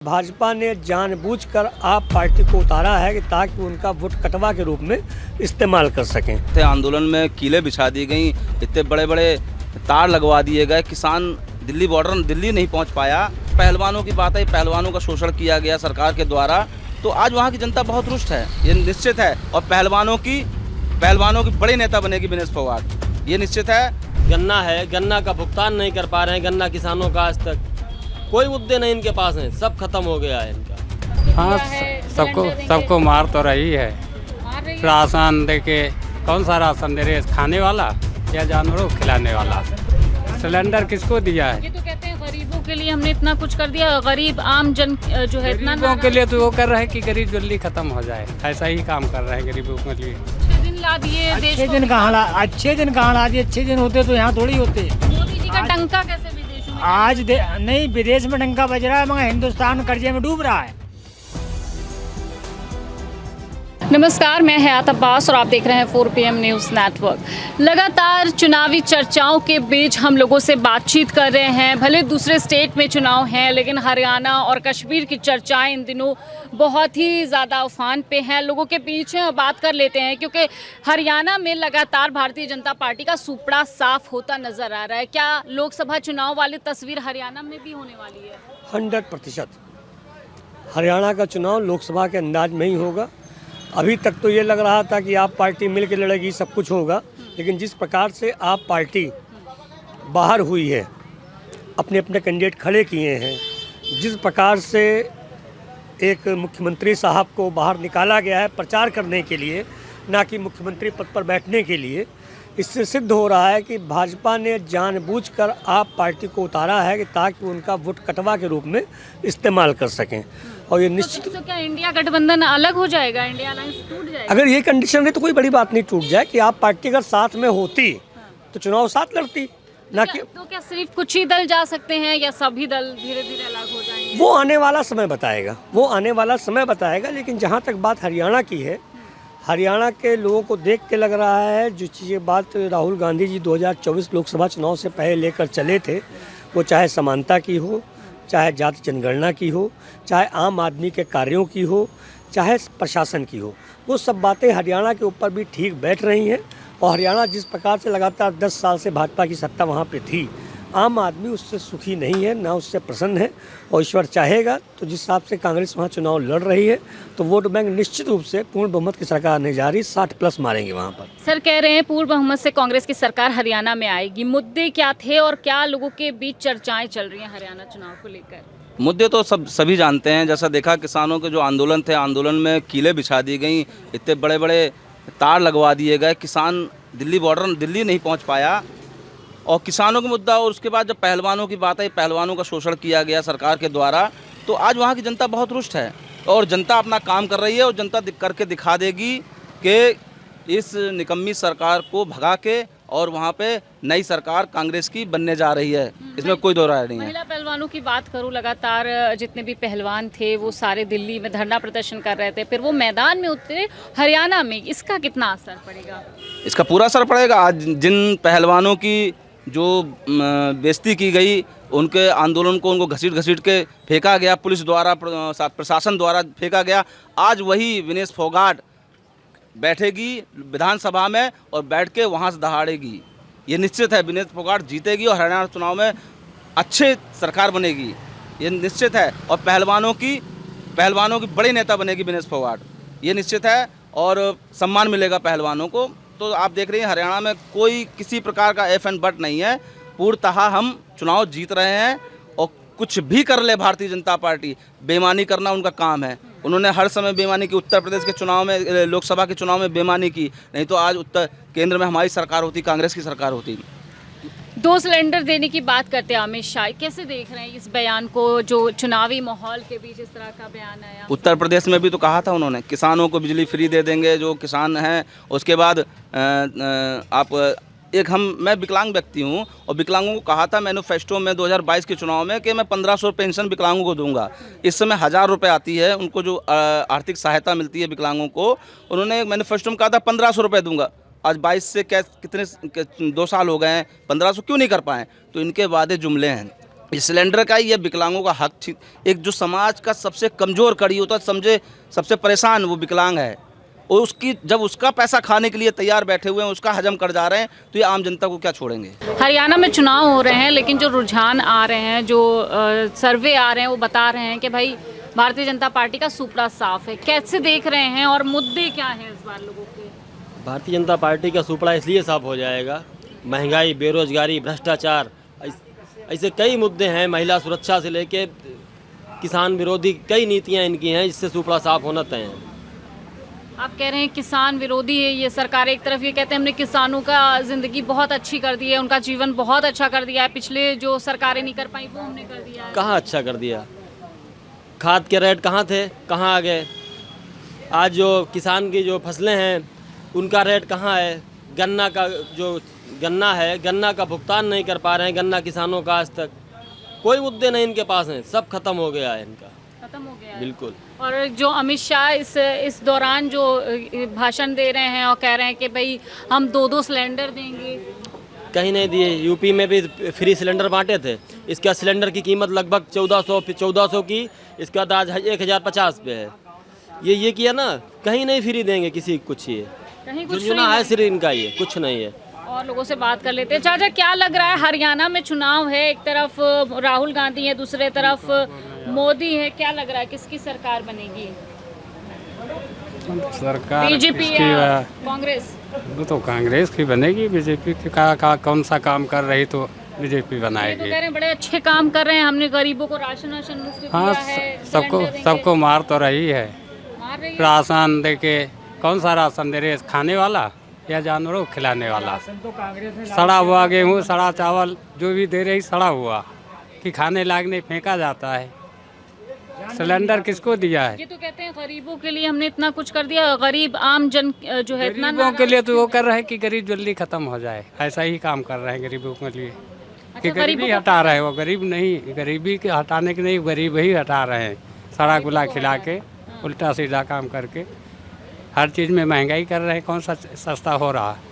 भाजपा ने जानबूझकर आप पार्टी को उतारा है कि ताकि उनका वोट कटवा के रूप में इस्तेमाल कर सकें। आंदोलन में कीलें बिछा दी गई, इतने बड़े बड़े तार लगवा दिए गए, किसान दिल्ली बॉर्डर दिल्ली नहीं पहुंच पाया। पहलवानों की बात है, पहलवानों का शोषण किया गया सरकार के द्वारा, तो आज वहां की जनता बहुत रुष्ट है, ये निश्चित है। और पहलवानों की बड़ी नेता बनेगी विनेश फोगाट, ये निश्चित है। गन्ना है, गन्ना का भुगतान नहीं कर पा रहे हैं, गन्ना किसानों का आज तक कोई मुद्दे नहीं इनके पास हैं, सब खत्म हो गया है इनका। हाँ, सबको मार तो रही है। राशन देके, कौन सा राशन दे रहे हैं, खाने वाला या जानवरों को खिलाने वाला? सिलेंडर किसको दिया है? ये तो कहते हैं गरीबों के लिए हमने इतना कुछ कर दिया, गरीब आम जन जो है इतना गरीबों के लिए तो वो कर रहे हैं कि गरीब जल्दी खत्म हो जाए, ऐसा ही काम कर रहे हैं गरीबों के लिए। अच्छे दिन ला दिए, अच्छे दिन कहाँ ला दिए? अच्छे दिन होते तो यहाँ थोड़ी होते। मोदी जी का डंका कैसे विदेशों में? आज नहीं, विदेश में डंका बज रहा है मगर हिंदुस्तान कर्जे में डूब रहा है। नमस्कार, मैं हयात अब्बास और आप देख रहे हैं 4 PM न्यूज़ नेटवर्क। लगातार चुनावी चर्चाओं के बीच हम लोगों से बातचीत कर रहे हैं। भले दूसरे स्टेट में चुनाव हैं, लेकिन हरियाणा और कश्मीर की चर्चाएं इन दिनों बहुत ही ज़्यादा उफान पे हैं। लोगों के बीच बात कर लेते हैं, क्योंकि हरियाणा में लगातार भारतीय जनता पार्टी का सुपड़ा साफ होता नज़र आ रहा है। क्या लोकसभा चुनाव वाली तस्वीर हरियाणा में भी होने वाली है? 100% हरियाणा का चुनाव लोकसभा के अंदाज में ही होगा। अभी तक तो ये लग रहा था कि आप पार्टी मिल के लड़ेगी, सब कुछ होगा, लेकिन जिस प्रकार से आप पार्टी बाहर हुई है, अपने अपने कैंडिडेट खड़े किए हैं, जिस प्रकार से एक मुख्यमंत्री साहब को बाहर निकाला गया है प्रचार करने के लिए, ना कि मुख्यमंत्री पद पर बैठने के लिए, इससे सिद्ध हो रहा है कि भाजपा ने जानबूझकर आप पार्टी को उतारा है कि ताकि उनका वोट कटवा के रूप में इस्तेमाल कर सकें। और ये निश्चित तो क्या इंडिया गठबंधन अलग हो जाएगा, इंडिया अलायंस टूट जाएगा? अगर ये कंडीशन है तो कोई बड़ी बात नहीं टूट जाए कि आप पार्टी अगर साथ में होती तो चुनाव साथ लड़ती, ना कि तो क्या सिर्फ कुछ ही दल जा सकते हैं या सभी दल धीरे धीरे अलग हो जाएंगे? वो आने वाला समय बताएगा। लेकिन जहाँ तक बात हरियाणा की है, हरियाणा के लोगों को देख के लग रहा है जो चीज़ें बात राहुल गांधी जी 2024 लोकसभा चुनाव से पहले लेकर चले थे, वो चाहे समानता की हो, चाहे जाति जनगणना की हो, चाहे आम आदमी के कार्यों की हो, चाहे प्रशासन की हो, वो सब बातें हरियाणा के ऊपर भी ठीक बैठ रही हैं। और हरियाणा जिस प्रकार से लगातार 10 साल से भाजपा की सत्ता वहाँ पे थी, आम आदमी उससे सुखी नहीं है, ना उससे प्रसन्न है। और ईश्वर चाहेगा तो जिस हिसाब से कांग्रेस वहाँ चुनाव लड़ रही है, तो वोट बैंक निश्चित रूप से पूर्ण बहुमत की सरकार नहीं जा रही, 60+ मारेंगे वहाँ पर। सर कह रहे हैं पूर्ण बहुमत से कांग्रेस की सरकार हरियाणा में आएगी। मुद्दे क्या थे और क्या लोगों के बीच चर्चाएं चल रही हैं हरियाणा चुनाव को लेकर? मुद्दे तो सभी जानते हैं। जैसा देखा, किसानों के जो आंदोलन थे, आंदोलन में कीलें बिछा दी गई, इतने बड़े बड़े तार लगवा दिए गए, किसान दिल्ली बॉर्डर दिल्ली नहीं पहुँच पाया। और किसानों का मुद्दा, और उसके बाद जब पहलवानों की बात आई, पहलवानों का शोषण किया गया सरकार के द्वारा, तो आज वहाँ की जनता बहुत रुष्ट है। और जनता अपना काम कर रही है, और जनता करके दिखा देगी कि इस निकम्मी सरकार को भगा के और वहाँ पे नई सरकार कांग्रेस की बनने जा रही है, इसमें कोई दो राय नहीं है। महिला पहलवानों की बात करूं, लगातार जितने भी पहलवान थे वो सारे दिल्ली में धरना प्रदर्शन कर रहे थे, फिर वो मैदान में उतरे हरियाणा में, इसका कितना असर पड़ेगा? इसका पूरा असर पड़ेगा। आज जिन पहलवानों की जो बेइज्जती की गई, उनके आंदोलन को उनको घसीट के फेंका गया, पुलिस द्वारा, प्रशासन द्वारा फेंका गया, आज वही विनेश फोगाट बैठेगी विधानसभा में और बैठ के वहाँ से दहाड़ेगी। ये निश्चित है, विनेश फोगाट जीतेगी और हरियाणा चुनाव में अच्छे सरकार बनेगी, ये निश्चित है। और पहलवानों की बड़ी नेता बनेगी विनेश फोगाट, ये निश्चित है। और सम्मान मिलेगा पहलवानों को। तो आप देख रहे हैं हरियाणा में कोई किसी प्रकार का एफ एंड बट नहीं है, पूर्णतः हम चुनाव जीत रहे हैं। और कुछ भी कर ले भारतीय जनता पार्टी, बेईमानी करना उनका काम है। उन्होंने हर समय बेईमानी की, उत्तर प्रदेश के चुनाव में, लोकसभा के चुनाव में बेईमानी की, नहीं तो आज केंद्र में हमारी सरकार होती, कांग्रेस की सरकार होती। 2 सिलेंडर देने की बात करते हैं अमित शाह, कैसे देख रहे हैं इस बयान को, जो चुनावी माहौल के बीच इस तरह का बयान आया? उत्तर प्रदेश में भी तो कहा था उन्होंने, किसानों को बिजली फ्री दे देंगे जो किसान हैं। उसके बाद मैं विकलांग व्यक्ति हूँ, और विकलांगों को कहा था मैनिफेस्टो में 2022 के चुनाव में कि मैं 1500 पेंशन विकलांगों को दूंगा। इस समय 1000 रुपये आती है उनको, जो आर्थिक सहायता मिलती है विकलांगों को, उन्होंने मैनिफेस्टो में कहा था 1500 रुपये दूंगा। आज 22 से कितने 2 साल हो गए हैं, 1500 क्यों नहीं कर पाए? तो इनके वादे जुमले हैं। ये सिलेंडर का ही, ये विकलांगों का हक एक जो समाज का सबसे कमज़ोर कड़ी होता है, समझे सबसे परेशान वो विकलांग है, और उसकी जब उसका पैसा खाने के लिए तैयार बैठे हुए हैं, उसका हजम कर जा रहे हैं, तो ये आम जनता को क्या छोड़ेंगे। हरियाणा में चुनाव हो रहे हैं, लेकिन जो रुझान आ रहे हैं, जो सर्वे आ रहे हैं, वो बता रहे हैं कि भाई भारतीय जनता पार्टी का सुपड़ा साफ है। कैसे देख रहे हैं और मुद्दे क्या हैं इस बार लोगों के? भारतीय जनता पार्टी का सुपड़ा इसलिए साफ हो जाएगा, महंगाई, बेरोजगारी, भ्रष्टाचार, ऐसे कई मुद्दे हैं, महिला सुरक्षा से लेके किसान विरोधी कई नीतियां इनकी हैं, जिससे सुपड़ा साफ होना तय है। आप कह रहे हैं किसान विरोधी है ये सरकार। एक तरफ ये कहते हैं हमने किसानों का ज़िंदगी बहुत अच्छी कर दी है, उनका जीवन बहुत अच्छा कर दिया है, पिछले जो सरकारें नहीं कर पाई वो हमने कर दिया है। कहाँ अच्छा कर दिया? खाद के रेट कहाँ थे, कहाँ आ गए? आज जो किसान की जो फसलें हैं उनका रेट कहाँ है? गन्ना का जो गन्ना है, गन्ना का भुगतान नहीं कर पा रहे हैं गन्ना किसानों का, आज तक कोई मुद्दे नहीं इनके पास हैं, सब खत्म हो गया है इनका, खत्म हो गया है। बिल्कुल। और जो अमित शाह इस दौरान जो भाषण दे रहे हैं और कह रहे हैं कि भाई हम 2-2 सिलेंडर देंगे, कहीं नहीं दिए। यूपी में भी फ्री सिलेंडर बांटे थे, इसका सिलेंडर की कीमत लगभग 1400 की, इसका आज 1050 पे है। ये किया ना, कहीं नहीं फ्री देंगे किसी कुछ, ये कहीं कुछ झुनझुना है सिर्फ इनका, ये कुछ नहीं है। और लोगों से बात कर लेते हैं। चाचा, क्या लग रहा है, हरियाणा में चुनाव है, एक तरफ राहुल गांधी है, दूसरे तरफ मोदी है, क्या लग रहा है किसकी सरकार बनेगी? सरकार बीजेपी या कांग्रेस? वो तो कांग्रेस की बनेगी, बीजेपी की का कौन सा काम कर रही तो बीजेपी ये तो बनाएगी। कह रहे हैं बड़े अच्छे काम कर रहे हैं, हमने गरीबों को राशन मुफ्त दिया हाँ, है, सबको मार तो रही है, मार रही है। राशन दे के। कौन सा राशन दे रहे, खाने वाला या जानवरों को खिलाने वाला? तो कांग्रेस ने सड़ा हुआ गेहूँ, सड़ा चावल जो भी दे रही, सड़ा हुआ कि खाने लायक नहीं, फेंका जाता है। सिलेंडर किसको दिया है? ये तो कहते हैं गरीबों के लिए हमने इतना कुछ कर दिया, गरीब आम जन जो है इतना गरीबों के लिए तो वो कर रहे हैं कि गरीब जल्दी खत्म हो जाए, ऐसा ही काम कर रहे हैं गरीबों के लिए कि गरीबी हटा रहे हैं। वो गरीब नहीं, गरीबी के हटाने के नहीं, गरीब ही हटा रहे हैं, सड़ा गुला खिला के, उल्टा सीधा काम करके हर चीज़ में महंगाई कर रहे हैं। कौन सा सस्ता हो रहा है?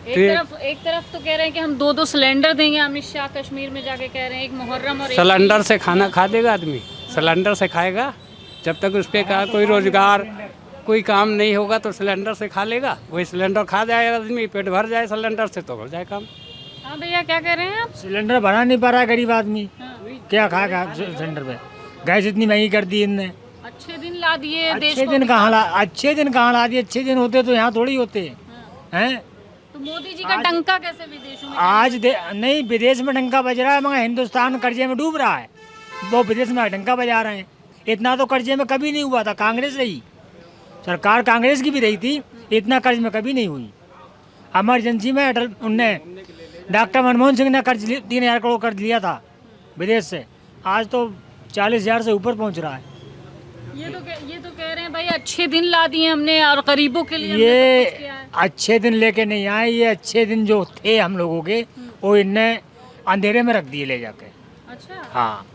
एक तरफ तो कह रहे हैं कि हम 2-2 सिलेंडर देंगे, अमित शाह कश्मीर में जाके कह रहे हैं, एक मुहर्रम और सिलेंडर से खाना खा देगा आदमी? सिलेंडर से खाएगा? जब तक उस पर का कोई रोजगार कोई काम नहीं होगा तो सिलेंडर से खा लेगा। वही सिलेंडर खा जाए आदमी, पेट भर जाए सिलेंडर से तो हो जाए काम। हाँ भैया, क्या कह रहे हैं आप? सिलेंडर भरा नहीं पा रहा है गरीब आदमी, क्या खाएगा सिलेंडर पे? गैस इतनी महंगी कर दी इनने। अच्छे दिन ला दिए देश अच्छे को। दिन कहाँ ला दिए? अच्छे दिन होते तो यहाँ थोड़ी होते हैं। तो मोदी जी का डंका कैसे विदेशों में? आज नहीं, विदेश में डंका बज रहा है, मगर हिंदुस्तान कर्जे में डूब रहा है, वो विदेश में डंका बजा रहे हैं। इतना तो कर्जे में कभी नहीं हुआ था, कांग्रेस रही सरकार, कांग्रेस की भी रही थी, इतना कर्ज में कभी नहीं हुई। इमरजेंसी में उनने डॉक्टर मनमोहन सिंह ने कर्ज 3,000 करोड़ कर्ज लिया था विदेश से, आज तो 40,000 से ऊपर पहुंच रहा है। ये तो कह रहे हैं भाई अच्छे दिन ला दिए हमने और गरीबों के लिए हमने ये सब कुछ किया है। अच्छे दिन लेके नहीं आए, ये अच्छे दिन जो थे हम लोगों के वो इनने अंधेरे में रख दिए ले जाके। अच्छा, हाँ,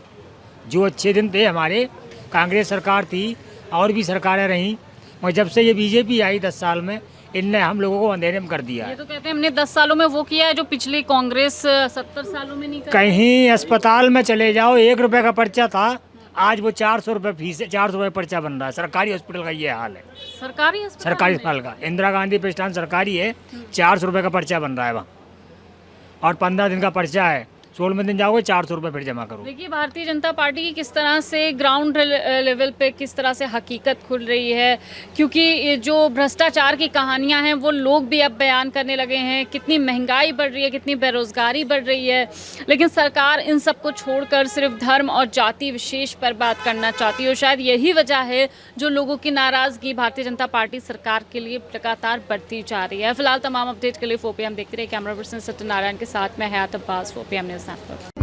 जो अच्छे दिन थे हमारे, कांग्रेस सरकार थी और भी सरकारें रहीं, मगर जब से ये बीजेपी आई 10 साल में, इनने हम लोगों को अंधेरे में कर दिया ये है। तो कहते हैं हमने 10 सालों में वो किया है जो पिछली कांग्रेस 70 सालों में नहीं कर। कहीं अस्पताल में चले जाओ, 1 रुपए का पर्चा था, आज वो 400 रुपये फीस है, 400 रुपये पर्चा बन रहा है। सरकारी हॉस्पिटल का ये हाल है, सरकारी अस्पताल सरकारी में? अस्पताल का इंदिरा गांधी प्रतिष्ठान सरकारी है, 400 रुपये का पर्चा बन रहा है वहाँ, और 15 दिन का पर्चा है, 16वें दिन जाओगे 400 रुपये फिर जमा करो। देखिए भारतीय जनता पार्टी की किस तरह से ग्राउंड लेवल पे किस तरह से हकीकत खुल रही है, क्योंकि ये जो भ्रष्टाचार की कहानियां हैं वो लोग भी अब बयान करने लगे हैं, कितनी महंगाई बढ़ रही है, कितनी बेरोजगारी बढ़ रही है, लेकिन सरकार इन सबको छोड़कर सिर्फ धर्म और जाति विशेष पर बात करना चाहती है। और शायद यही वजह है जो लोगों की नाराज़गी भारतीय जनता पार्टी सरकार के लिए लगातार बढ़ती जा रही है। फिलहाल तमाम अपडेट के लिए 4PM देखते रहिए। कैमरा पर्सन सत्यनारायण के साथ में हयात अब्बास, 4PM न्यूज़ नेटवर्क।